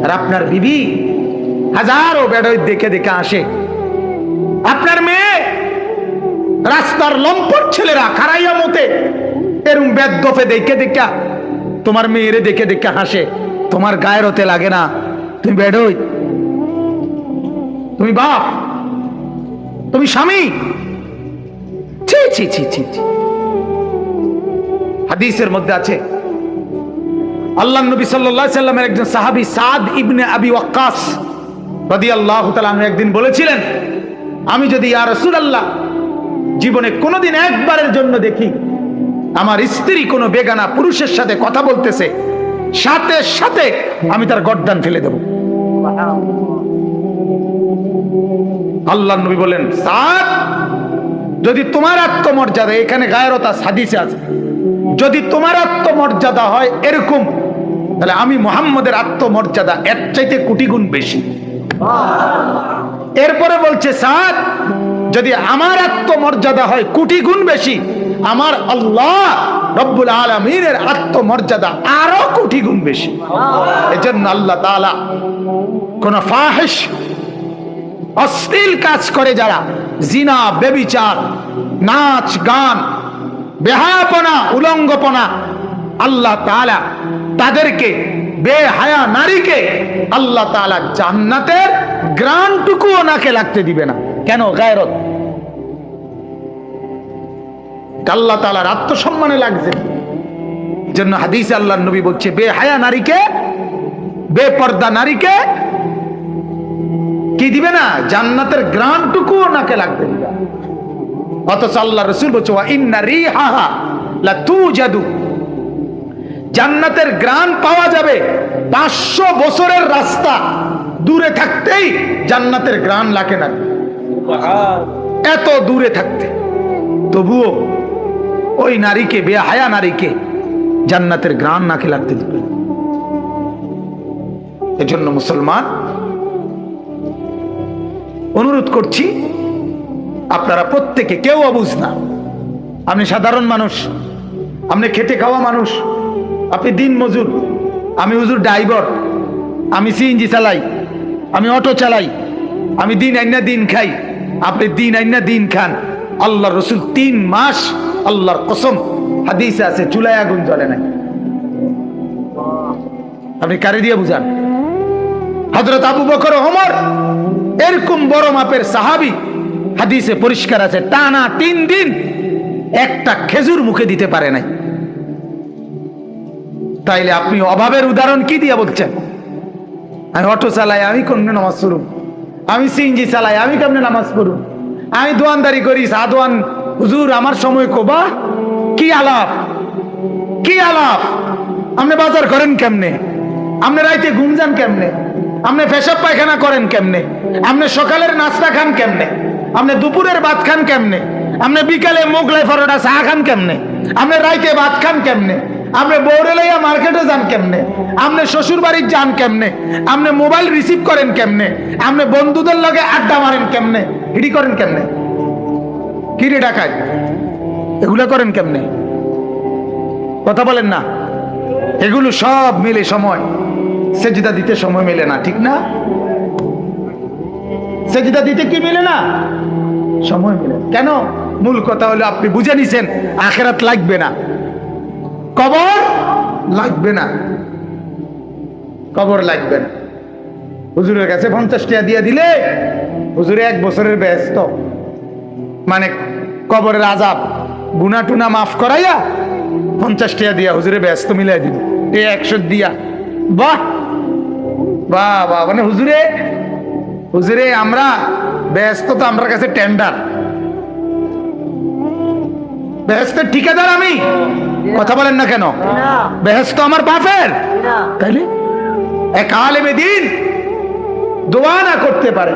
আর আপনার বিবি হাজারো বেডই দেখে দেখে আসে। আপনার মেয়ে রাস্তার লম্পট ছেলেরা খারাইয়া মতে এরম বেদগফে দেখে দেখে তোমার মেয়েরে দেখে দেখে হাসে। তোমার গায়ের হতে লাগে না? তুমি বেডই, তুমি বাপ, তুমি স্বামী। ছি ছি ছি ছি ছি। হাদিসের মধ্যে আছে আল্লাহ নবী সাল্লাল্লাহু আলাইহি সাল্লামের একজন সাহাবী সাদ ইবনে আবি ওয়াক্কাস রাদিয়াল্লাহু তাআলা আনহু একদিন বলেছিলেন, আমি যদি ইয়া রাসূলুল্লাহ জীবনে কোনোদিন একবারের জন্য দেখি আমার স্ত্রী কোনো বেগানা পুরুষের সাথে কথা বলতেছে, সাথে সাথে আমি তার গর্দান ফেলে দেব। আল্লাহ নবী বলেন, সাদ, যদি তোমার আত্মমর্যাদা, এখানে গায়রতা হাদিসে আছে, যদি তোমার আত্মমর্যাদা হয় এরকম, তাহলে আমি মুহাম্মদের আত্মমর্যাদা এর চাইতে কোটি গুণ বেশি। এরপরে বলছে, সাদ, যদি আমার আত্মমর্যাদা হয় কোটি গুণ বেশি, আমার আল্লাহ রব্বুল আলামিনের আত্মমর্যাদা আরো কোটি গুণ বেশি। এজন্য আল্লাহ তাআলা কোন ফাহিশ অশ্লীল কাজ করে যারা, জিনা, ব্যভিচার, নাচ গান, বেহায়াপনা, উলঙ্গপনা, আল্লাহ তাআলা তাদেরকে, বেহায়া নারীকে আল্লাহ তাআলা জান্নাতের গ্রানটুকুও নাকে লাগতে দিবে না। কেন? গায়রত। আল্লাহ তাআলার আত্মসম্মানে লাগছে। জন্য হাদিসে আল্লাহর নবী বলছে, বেহায়া নারীকে, বেপর্দা নারীকে কি দিবে না? জান্নাতের গ্রানটুকুও নাকে লাগতে দিবে। অথচ আল্লাহ রাসূল বলছে, ওয়া ইন্না রিহাহা লা তুজাদু, জান্নাতের গ্রান পাওয়া যাবে 500 বছরের রাস্তা দূরে থাকতেই জান্নাতের গ্রান লাগে না, এত দূরে থাকতে। তবুও ওই নারীকে, বেহায়া নারীকে জান্নাতের গ্রান নাকে লাগতে দিবে। এজন্য মুসলমান, অনুরোধ করছি, আপনারা প্রত্যেকে, কেউ অবুঝ না। আপনি সাধারণ মানুষ, আপনি খেটে খাওয়া মানুষ, আপনি দিন মজুর, আমি হুজুর ড্রাইভার, আমি সিএনজি চালাই, আমি অটো চালাই, আমি দিন আইনা দিন খাই, আপনি দিন আইনা দিন খান। আল্লাহর রাসূল 3 মাস, আল্লাহর কসম, হাদিসে আছে, চুলায় আগুন জ্বলে নাই। আপনি কারে দিয়ে বুঝান? হযরত আবু বকর, ওমর এরকম বড় মাপের সাহাবী, হাদিসে পরিষ্কার আছে, টানা 3 দিন একটা খেজুর মুখে দিতে পারে নাই। তাইলে আপনি অভাবের উদাহরণ কি দিয়া বলছেন? আমি অটো চালাই, আমি কেমনে নামাজ পড়ুম? আমি সিএনজি চালাই, আমি কেমনে নামাজ পড়ুম? আমি দোয়ানদারি করি, সাদওয়ান হুজুর, আমার সময় কোবা। কি আলাপ, কি আলাপ! আপনি বাজার করেন কেমনে? আপনি রাইতে ঘুম যান কেমনে? আপনি পেশাব পায়খানা করেন কেমনে? আপনি সকালের নাস্তা খান কেমনে? আপনি দুপুরের ভাত খান কেমনে? আপনি বিকালে মোগলাই পরোটা চা খান কেমনে? আপনি রাইতে ভাত খান কেমনে? আপনি বউরে লইয়া মার্কেটে যান কেমনে? আপনি শ্বশুর বাড়ি যান কেমনে? আপনি মোবাইল রিসিভ করেন কেমনে? আপনি বন্ধুদের লগে আড্ডা মারেন কেমনে? হিড়ি করেন কেমনে? কিরে ডাকায়, এগুলা করেন কেমনে? কথা বলেন না। এগুলো সব মিলে সময়, সেজদা দিতে সময় মেলে না, ঠিক না? সেজদা দিতে কি মিলে না? সময় মিলে। কেন? মূল কথা হলো আপনি বুঝে নিছেন আখিরাত লাগবে না, কবর লাগবে না, কবর লাগবে না। হুজুরের কাছে 50 টাকা দিয়ে দিলে হুজুরে 1 বছরের ব্যস্ত, মানে কবরের আযাব গুনাহ টুনা মাফ করাইয়া 50 টাকা দিয়া হুজুরে ব্যস্ত মিলাই দিল, এই 100 দিয়া। বাহ বাহ বাহ, মানে হুজুরে, হুজুরে আমরা ব্যস্ত, তো আমার কাছে টেন্ডার, বেহেশতের ঠিকাদার আমি। কথা বলেন না কেন? বেহেশত আমার বাপের। তাইলে এক আলেমে দ্বীন দোয়া না করতে পারে,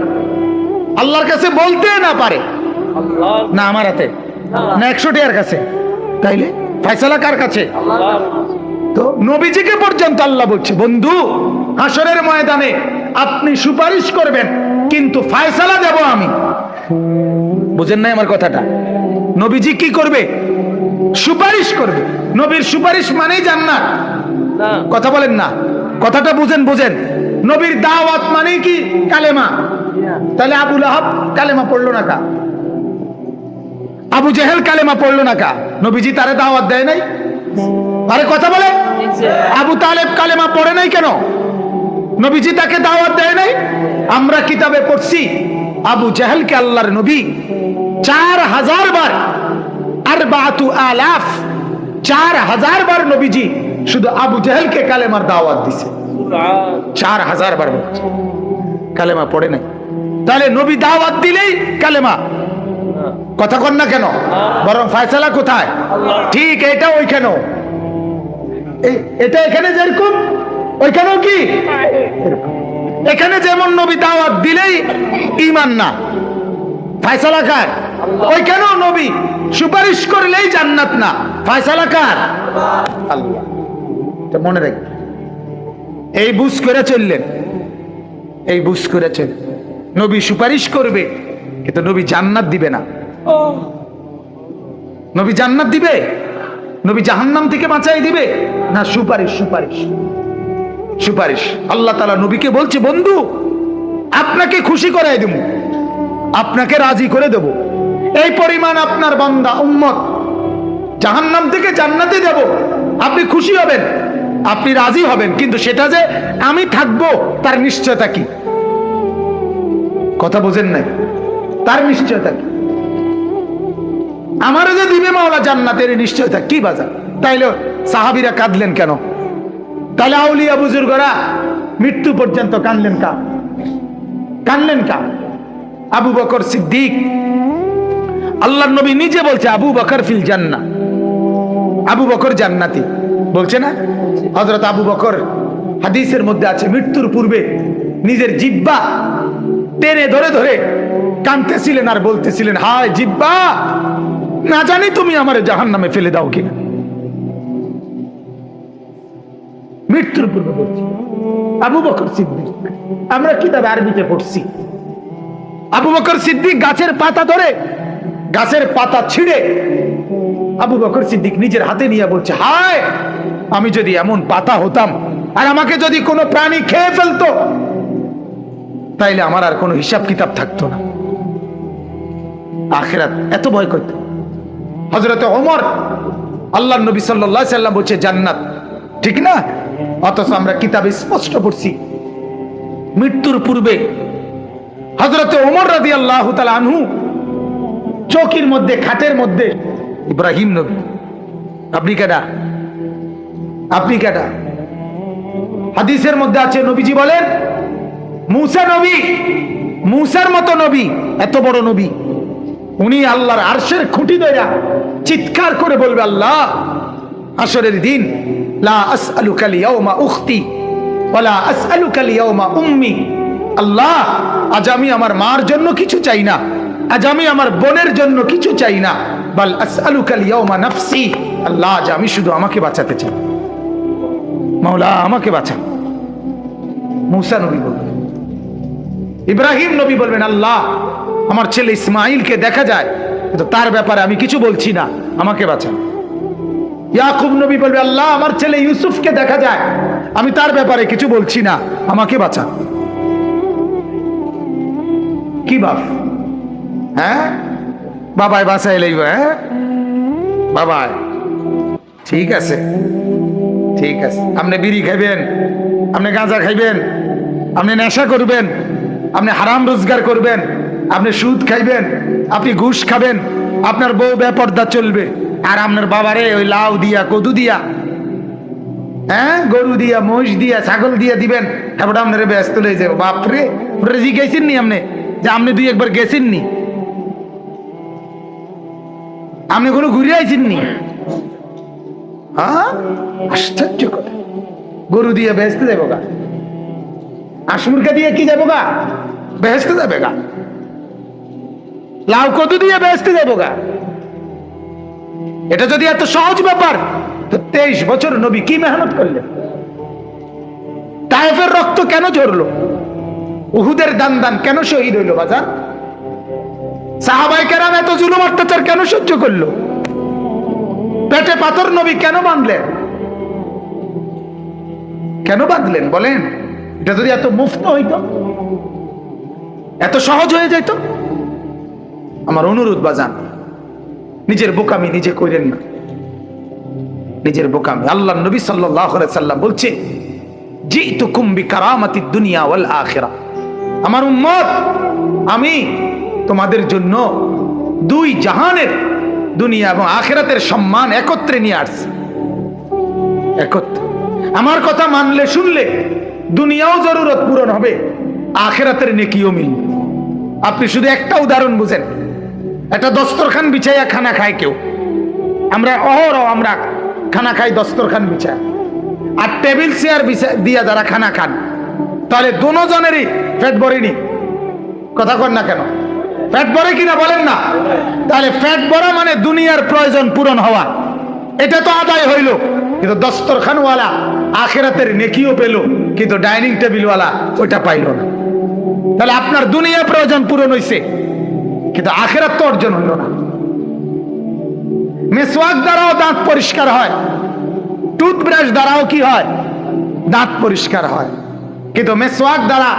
আল্লাহর কাছে বলতে না পারে, না আমার হাতে, না 100 টাকার কাছে, তাইলে ফয়সালা কার কাছে? তো নবীজিকে পর্যন্ত আল্লাহ বলছে, বন্ধু, হাসরের ময়দানে আপনি সুপারিশ করবেন, কিন্তু ফয়সালা দেব আমি। বুঝেন নাই আমার কথাটা? নবীজি কি করবে? সুপারিশ করবে। নবীর সুপারিশ মানেই জান্নাত। কথা বলেন না, কথাটা বুঝেন, বুঝেন। নবীর দাওয়াত মানে কি কালেমা। তাহলে আবু লাহাব কালেমা পড়লো না কা? আবু জেহেল কালেমা পড়লো না কা? নবীজি তারে দাওয়াত দেয় নাই? আরে কথা বলে। আবু তালেব কালেমা পড়ে নাই কেন? নবীজি তাকে দাওয়াত দেয় নাই? আমরা কিতাবে পড়ছি আবু জেহেলকে আল্লাহর নবী 4000 বার, আরবাতু আলাফ, 4000 বার নবীজি শুধু আবু জেহেলকে কালেমার দাওয়াত দিছে। 4000 বার কালেমা পড়ে নাই। তাহলে নবী দাওয়াত দিলেই কালেমা। কথা কন না কেন? বরং ফয়সালা কোথায়? ঠিক এটা ওইখানেও, এটা এখানে যেরকম ওইখানেও কি? এখানে যেমন নবী দাওয়াত দিলেই ঈমান না, ফয়সালা কার? ওইখানেও নবী সুপারিশ করলেই জান্নাত না, ফয়সালা কার? আল্লাহ। তো মনে রাখবেন, এই বুঝ করে চললেন, এই বুঝ করে চললেন। নবী সুপারিশ করবে কিন্তু নবী জান্নাত দিবে না। নবী জান্নাত দিবে? নবী জাহান্নাম থেকে বাঁচাই দিবে না? সুপারিশ, সুপারিশ, সুপারিশ। আল্লাহ তাআলা নবীকে বলছে, বন্ধু আপনাকে খুশি করাই দেব, আপনাকে রাজি করে দেব, এই পরিমাণ আপনার বান্দা উম্মত জাহান্নাম থেকে জান্নাতে দেব, আপনি খুশি হবেন, আপনি রাজি হবেন, কিন্তু সেটা যে আমি থাকবো তার নিশ্চয়তা কি? কথা বোঝেন নাই? তার নিশ্চয়তা কি? আমারও যে দিবে মাওলা জান্নাতের নিশ্চয়তা কি বাজার? তাইলে সাহাবীরা কাঁদলেন কেন? তাহলে আউলিয়া বুজুর্গরা মৃত্যু পর্যন্ত কাঁদলেন কা? কাঁদলেন কা? আবু বকর সিদ্দিক, আল্লাহর নবী নিজে বলছে আবু বকর ফিল জান্নাহ, আবু বকর জান্নাতি বলছে না? হযরত আবু বকর হাদিসের মধ্যে আছে মৃত্যুর পূর্বে নিজের জিহ্বা টেনে ধরে ধরে কাঁদতেছিলেন আর বলতেছিলেন, হায় জিহ্বা, না জানি তুমি আমারে জাহান্নামে ফেলে দাও কিনা। মৃত্যুর পূর্বে বলছি আবু বকর সিদ্দিক। আমরা কিতাবে আরবিতে পড়ছি আবু বকর সিদ্দিক গাছের পাতা ধরে, গাছের পাতা ছিঁড়ে আবু বকর সিদ্দিক নিজের হাতে নিয়ে বলছে, হায় আমি যদি এমন পাতা হতাম আর আমাকে যদি কোনো প্রাণী খেয়ে ফেলতো তাইলে আমার আর কোনো হিসাব কিতাব থাকতো না। আখিরাত এত ভয় করত। হযরতে ওমর, আল্লাহর নবী সাল্লাল্লাহু আলাইহি সাল্লাম বলছে জান্নাত, ঠিক না? অথচ আমরা কিতাবে স্পষ্ট পড়ছি মৃত্যুর পূর্বে হযরতে ওমর রাদিয়াল্লাহু তাআলা আনহু চৌকির মধ্যে, খাটের মধ্যে, ইব্রাহিম নবী, আপনি কেডা? আপনি কেডা? হাদিসের মধ্যে আছে নবীজি বলেন, মুসা নবী, মুসার মতো নবী, এত বড় নবী, উনি আল্লাহর আরশের খুঁটি ধরে চিৎকার করে বলবে, আল্লাহ হাশরের দিন, লা আসআলুকা আল-ইয়াওমা উখতি ওয়ালা আসআলুকা আল-ইয়াওমা উম্মি, আল্লাহ আজ আমি আমার মার জন্য কিছু চাই না, আজ আমি আমার বোনের জন্য কিছু চাই না, বাল আসআলুকা আল-ইয়াওমা নাফসি, আল্লাহ আজ আমি শুধু আমাকে বাঁচাতে চাই, মাওলা আমাকে বাঁচান। মুসা নবী বলবেন, ইব্রাহিম নবী বলবেন, আল্লাহ আমার ছেলে ইসমাইলকে দেখা যায় কিন্তু তার ব্যাপারে আমি কিছু বলছি না, আমাকে বাঁচান। ইয়াকুব নবী বলবে, আল্লাহ আমার ছেলে ইউসুফকে দেখা যায়, আমি তার ব্যাপারে কিছু বলছি না, আমাকে বাঁচান। কি বাপ? হ্যাঁ বাবাই বাঁচাই লইব? হ্যাঁ বাবাই, ঠিক আছে, ঠিক আছে। আপনি বিড়ি খাইবেন, আপনি গাঁজা খাইবেন, আপনি নেশা করবেন, আপনি হারাম রোজগার করবেন, আপনি সুদ খাইবেন, আপনি ঘুষ খাবেন, আপনার বউ বেপর্দা চলবে, আর আপনার বাবারে ওই লাউ দিয়া, কদু দিয়া, হ্যাঁ গরু দিয়া, মহিষ দিয়া, ছাগল দিয়া দিবেন, তারপরে আপনার ব্যস্ত হয়ে যাবো। বাপরে, জি গেছেন নি আপনি? যে আপনি দুই একবার গেছেন নি? আপনি কোনো ঘুরে আইছেন নি? হ্যাঁ, আশ্চর্য কথা। গরু দিয়ে বেহেস্তে যাবো গা, আসমুরকা দিয়ে কি যাবো গা? বেহেস্তে যাবে গা। লাউ কদু দিয়ে বেহেস্তে যাবো গা। এটা যদি এত সহজ ব্যাপার, তো 23 বছর নবী কি মেহনত করলেন? তায়েফের রক্ত কেন ঝরলো? উহুদের দান দান কেন শহীদ হইল? বাজার সাহাবায়ে কেরাম এত জুলুম অত্যাচার কেন সহ্য করলো? পেটে পাথর নবী কেন বাঁধলেন? কেন বাঁধলেন বলেন? এটা যদি এত মুফত হইতো, এত সহজ হয়ে যেত, আমার অনুরোধ বাজান, নিজের বোকামি নিজে কইরেন না, নিজের বোকামি। আল্লাহ নবী সাল্লাল্লাহু আলাইহি সাল্লাম বলছে, জিতুকুম বিকারামাতিদ দুনিয়া ওয়াল আখিরাহ, আমার উম্মত, আমি তোমাদের জন্য দুই জাহানের, দুনিয়া এবং আখিরাতের সম্মান একত্রে নিয়ে আসছি। একত্রে আমার কথা মানলে শুনলে দুনিয়াও জরুরত পূরণ হবে, আখিরাতের নেকিও মিলবে। আপনি শুধু একটা উদাহরণ বুঝেন, একটা দস্তরখান বিছাইয়া খানা খায় কেউ, আমরা অহরহ আমরা খানা খাই দস্তরখান বিছায়, আর টেবিল চেয়ার দিয়া যারা খানা খান, তাহলে দুজনেরই পেট ভরেনি। কথা কন না কেন? পেট ভরে কিনা বলেন না? তাহলে পেট ভরা মানে দুনিয়ার প্রয়োজন পূরণ হওয়া, এটা তো আদায় হইল। কিন্তু দস্তরখানওয়ালা আখিরাতের নেকিও পেল, কিন্তু ডাইনিং টেবিলওয়ালা ওইটা পাইল না। তাহলে আপনার দুনিয়া প্রয়োজন পূরণ হইছে, কিন্তু আখিরাত তো অর্জন হইল না। মেসওয়াক দ্বারাও দাঁত পরিষ্কার হয়, টুথব্রাশ দ্বারাও কি হয়? দাঁত পরিষ্কার হয়। কিন্তু মেসওয়াক দ্বারা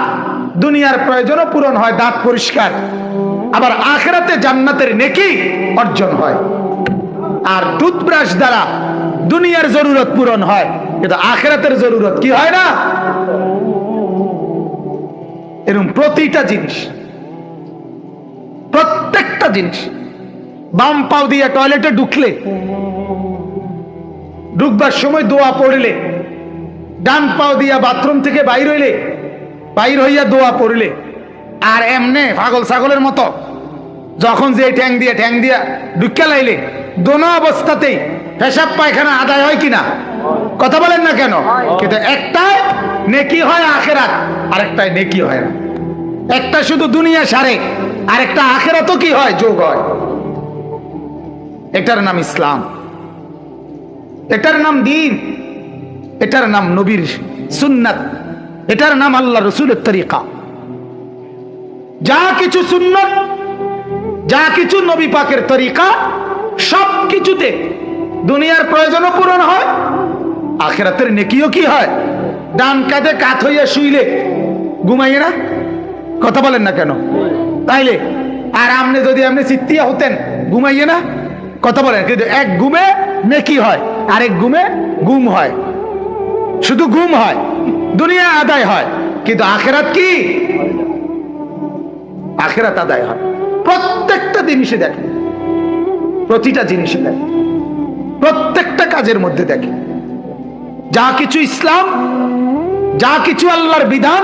দুনিয়ার প্রয়োজনও পূরণ হয়, দাঁত পরিষ্কার, আবার আখিরাতে জান্নাতের নেকি অর্জন হয়। আর টুথব্রাশ দ্বারা দুনিয়ার জরুরত পূরণ হয়, কিন্তু আখিরাতের জরুরত কি হয় না। এরকম প্রতিটা জিনিস, প্রত্যেকটা জিনিস, বাম পাও দিয়ে টয়লেটে ঢুকলে, ঢুকবার সময় দোয়া পড়লে, ডান পাও দিয়া বাথরুম থেকে বাইর হইয়া দোয়া পড়লে, আর এমনে পাগল ছাগলের মতো যখন যে ঠ্যাং দিয়া ঢুকে লাইলে, দোনো অবস্থাতেই পেশাব পায়খানা আদায় হয় কিনা? কথা বলেন না কেন? কিন্তু একটাই নেকি হয় আখিরাত, আরেকটাই নেকি হয় না। একটা শুধু দুনিয়া সারে, আরেকটা আখিরাতও কি হয়? যোগ হয়। এটার নাম ইসলাম, এটার নাম দ্বীন, এটার নাম নবীর সুন্নাত, এটার নাম আল্লাহ রসুলের তরিকা। যা কিছু সুন্নাত, যা কিছু নবী পাকের তরিকা, সব কিছুতে দুনিয়ার প্রয়োজনও পূরণ হয়, আখিরাতের নেকিও কি হয়? ডান কাঁধে কাত হইয়া শুইলে ঘুমাইয়ে না? কথা বলেন না কেন? তাইলে আর আপনি যদি আপনি চিত্তিয়া হতেন, ঘুমাইয়ে না? কথা বলেন। কিন্তু এক ঘুমে নেকি হয়, আরেক ঘুমে গুম হয়, শুধু গুম হয়, দুনিয়া আদায় হয়, কিন্তু আখিরাত কি? আখিরাত আদায় হয়। প্রত্যেকটা জিনিসে দেখেন, প্রতিটা জিনিসে দেখেন, প্রত্যেকটা কাজের মধ্যে দেখেন, যা কিছু ইসলাম, যা কিছু আল্লাহর বিধান,